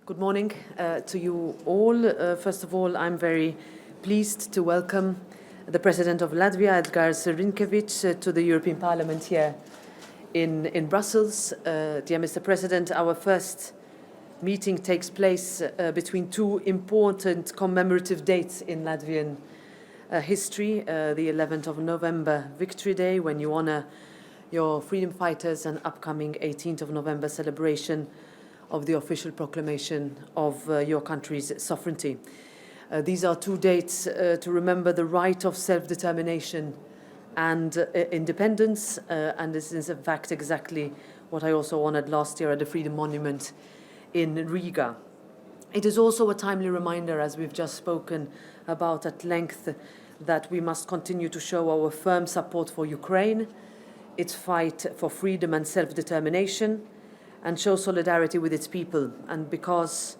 Good morning to you all. First of all, I'm very pleased to welcome the President of Latvia, Edgars Rinkēvičs, to the European Parliament here in Brussels. Dear Mr. President, our first meeting takes place between two important commemorative dates in Latvian history, the 11th of November Victory Day, when you honor your freedom fighters, and upcoming 18th of November celebration of the official proclamation of your country's sovereignty. These are two dates to remember the right of self-determination and independence, and this is in fact exactly what I also honored last year at the Freedom Monument in Riga. It is also a timely reminder, as we've just spoken about at length, that we must continue to show our firm support for Ukraine, its fight for freedom and self-determination, and show solidarity with its people, and because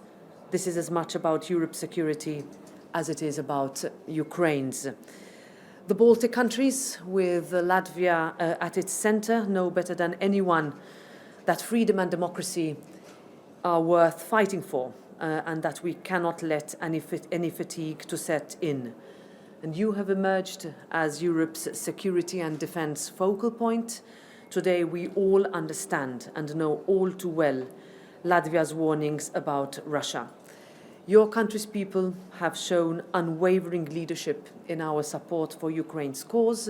this is as much about Europe's security as it is about Ukraine's. The Baltic countries, with Latvia at its center, know better than anyone that freedom and democracy are worth fighting for, and that we cannot let any fatigue to set in. And you have emerged as Europe's security and defense focal point. Today we all understand and know all too well Latvia's warnings about Russia. Your country's people have shown unwavering leadership in our support for Ukraine's cause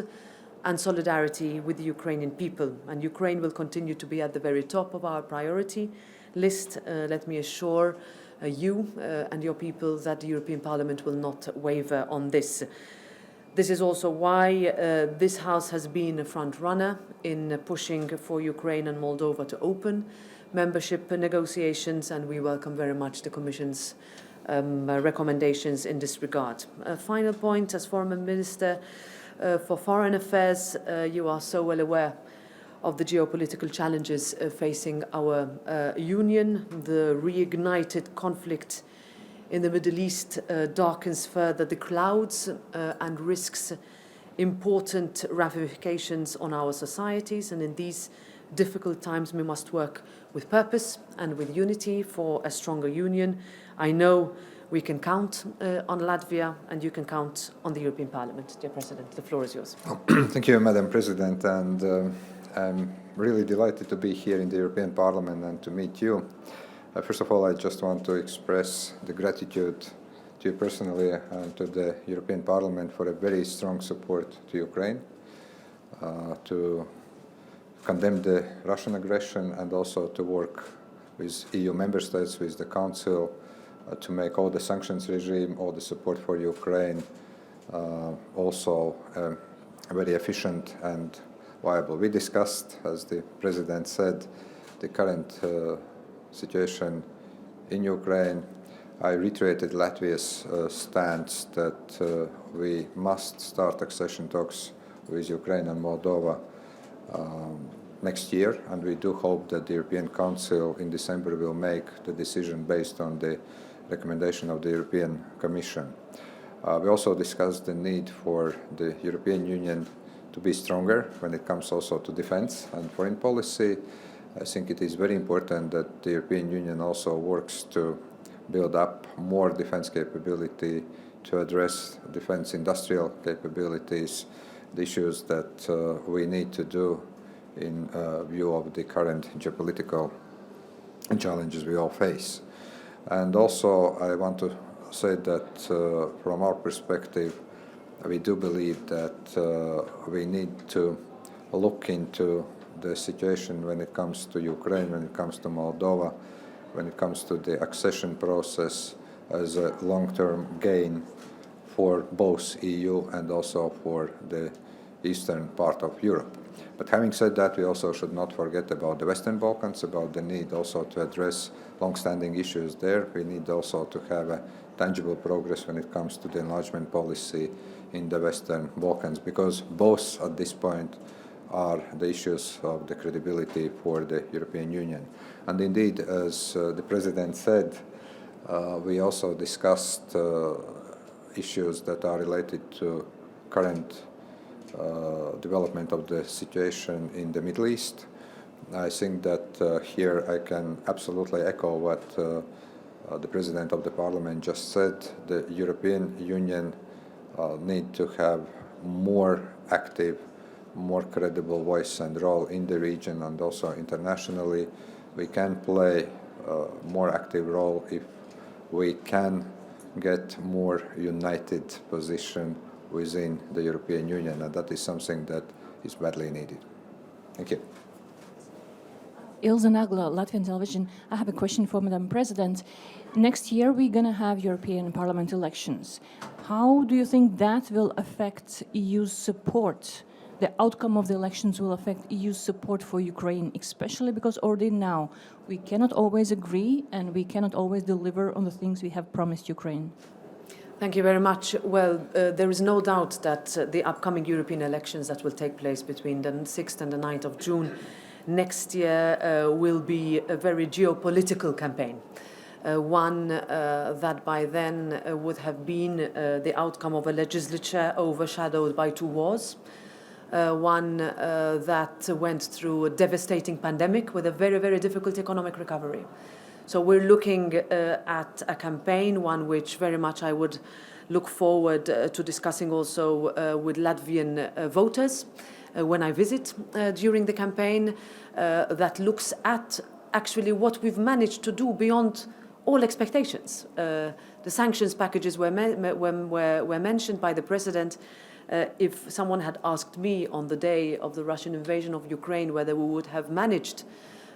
and solidarity with the Ukrainian people. And Ukraine will continue to be at the very top of our priority list. Let me assure you and your people that the European Parliament will not waver on this. This is also why this House has been a front runner in pushing for Ukraine and Moldova to open membership negotiations, and we welcome very much the Commission's recommendations in this regard. A final point, as Foreign Minister for Foreign Affairs, you are so well aware of the geopolitical challenges facing our Union. The reignited conflict in the Middle East darkens further the clouds and risks important ramifications on our societies. And in these difficult times, we must work with purpose and with unity for a stronger Union. I know we can count on Latvia, and you can count on the European Parliament. Dear President, the floor is yours. Thank you, Madam President, and I'm really delighted to be here in the European Parliament and to meet you. First of all, I just want to express the gratitude to you personally and to the European Parliament for a very strong support to Ukraine, to condemn the Russian aggression, and also to work with EU member states, with the Council, to make all the sanctions regime, all the support for Ukraine also very efficient and viable. We discussed, as the President said, the current situation in Ukraine. I reiterated Latvia's stance that we must start accession talks with Ukraine and Moldova next year, and we do hope that the European Council in December will make the decision based on the recommendation of the European Commission. We also discussed the need for the European Union to be stronger when it comes also to defense and foreign policy. I think it is very important that the European Union also works to build up more defense capability, to address defense industrial capabilities, the issues that we need to do in view of the current geopolitical challenges we all face. And also I want to say that from our perspective, we do believe that we need to look into the situation when it comes to Ukraine, when it comes to Moldova, when it comes to the accession process as a long-term gain for both EU and also for the eastern part of Europe. But having said that, we also should not forget about the Western Balkans, about the need also to address long-standing issues there. We need also to have a tangible progress when it comes to the enlargement policy in the Western Balkans, because both at this point are the issues of the credibility for the European Union. And indeed, as the President said, we also discussed issues that are related to current development of the situation in the Middle East. I think that here I can absolutely echo what the President of the Parliament just said, the European Union need to have more active, more credible voice and role in the region and also internationally. We can play a more active role if we can get more united position within the European Union, and that is something that is badly needed. Thank you. Ilza Nagla, Latvian television. I have a question for Madam President. Next year we're going to have European Parliament elections. How do you think that will affect EU support? The outcome of the elections will affect EU support for Ukraine, especially because already now we cannot always agree and we cannot always deliver on the things we have promised Ukraine. Thank you very much. Well, there is no doubt that the upcoming European elections that will take place between the 6th and the 9th of June next year will be a very geopolitical campaign. One that by then would have been the outcome of a legislature overshadowed by two wars. One that went through a devastating pandemic with a very, very difficult economic recovery. So we're looking at a campaign, one which very much I would look forward to discussing also with Latvian voters when I visit during the campaign, that looks at actually what we've managed to do beyond all expectations. The sanctions packages were mentioned by the President. If someone had asked me on the day of the Russian invasion of Ukraine whether we would have managed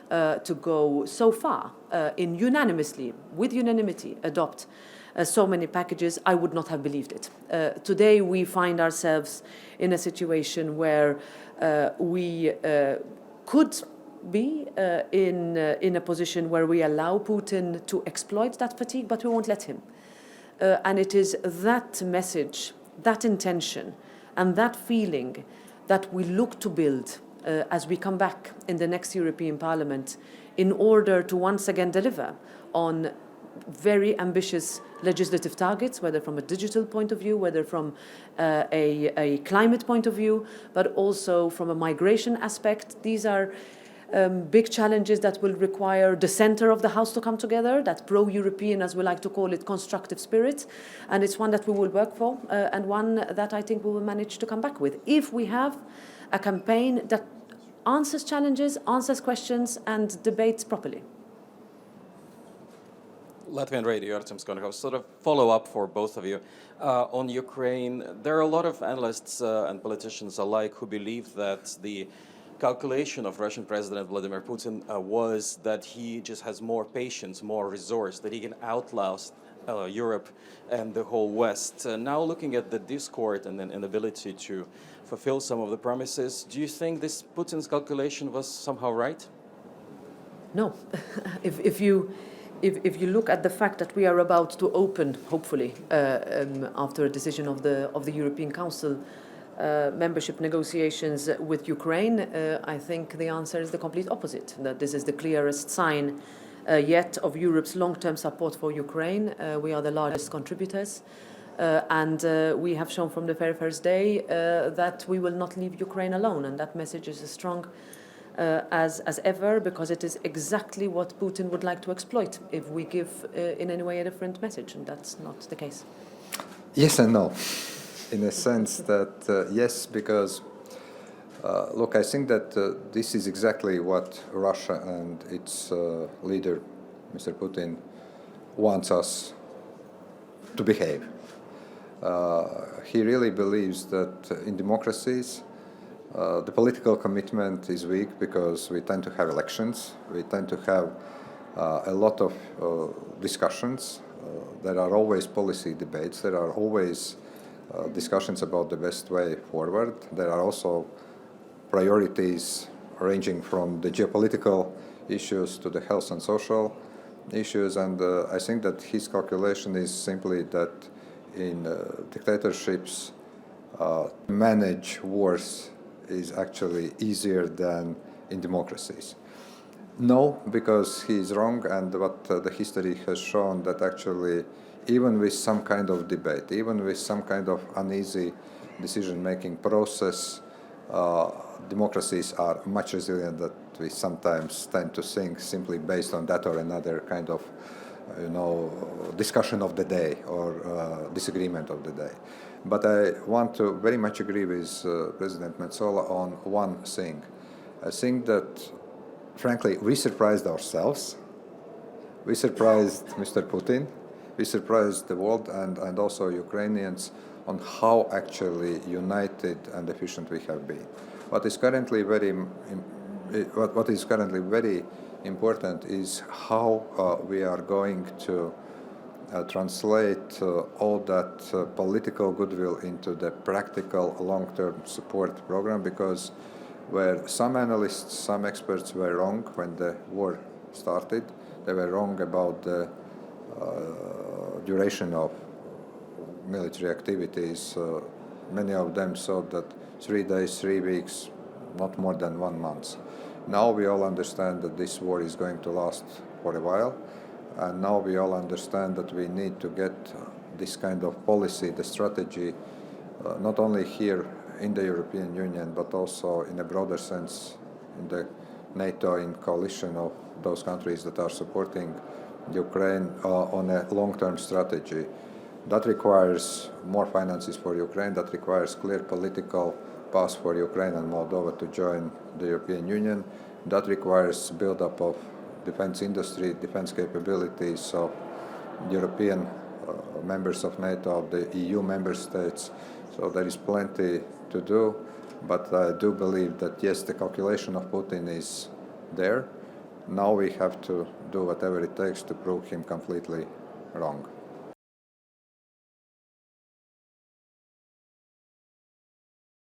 to go so far with unanimity, adopt so many packages, I would not have believed it. Today we find ourselves in a situation where we could be in a position where we allow Putin to exploit that fatigue, but we won't let him. And it is that message, that intention, and that feeling that we look to build as we come back in the next European Parliament in order to once again deliver on very ambitious legislative targets, whether from a digital point of view, whether from a climate point of view, but also from a migration aspect. These are big challenges that will require the center of the House to come together, that pro-European, as we like to call it, constructive spirit. And it's one that we will work for and one that I think we will manage to come back with. If we have a campaign that answers challenges, answers questions, and debates properly. Latvian Radio, Artem Skonnikov, sort of follow-up for both of you. On Ukraine, there are a lot of analysts and politicians alike who believe that the calculation of Russian President Vladimir Putin was that he just has more patience, more resource, that he can outlast Europe and the whole West. Now looking at the discord and then inability to fulfill some of the promises, do you think this Putin's calculation was somehow right? No. If you look at the fact that we are about to open, hopefully, after a decision of the European Council, membership negotiations with Ukraine, I think the answer is the complete opposite, that this is the clearest sign yet of Europe's long-term support for Ukraine. We are the largest contributors, and we have shown from the very first day that we will not leave Ukraine alone, and that message is as strong as ever, because it is exactly what Putin would like to exploit if we give in any way a different message, and that's not the case. Yes and no. In a sense that yes, because look, I think that this is exactly what Russia and its leader, Mr. Putin, wants us to behave. He really believes that in democracies, the political commitment is weak because we tend to have elections, we tend to have a lot of discussions. There are always policy debates, there are always discussions about the best way forward. There are also priorities ranging from the geopolitical issues to the health and social issues, and I think that his calculation is simply that in dictatorships, manage wars is actually easier than in democracies. No, because he is wrong, and what the history has shown that actually even with some kind of debate, even with some kind of uneasy decision-making process, democracies are much resilient that we sometimes tend to think simply based on that or another kind of discussion of the day or disagreement of the day. But I want to very much agree with President Metsola on one thing. I think that, frankly, we surprised ourselves. We surprised Mr. Putin. We surprised the world and also Ukrainians on how actually united and efficient we have been. What is currently very important is how we are going to translate all that political goodwill into the practical long-term support program, because where some analysts, some experts were wrong when the war started, they were wrong about the duration of military activities. Many of them thought that 3 days, 3 weeks, not more than 1 month. Now we all understand that this war is going to last for a while, and now we all understand that we need to get this kind of policy, the strategy, not only here in the European Union, but also in a broader sense in the NATO, in coalition of those countries that are supporting Ukraine on a long-term strategy. That requires more finances for Ukraine, that requires clear political path for Ukraine and Moldova to join the European Union. That requires build-up of defense industry, defense capabilities of European members of NATO, of the EU member states. So there is plenty to do, but I do believe that yes, the calculation of Putin is there. Now we have to do whatever it takes to prove him completely wrong.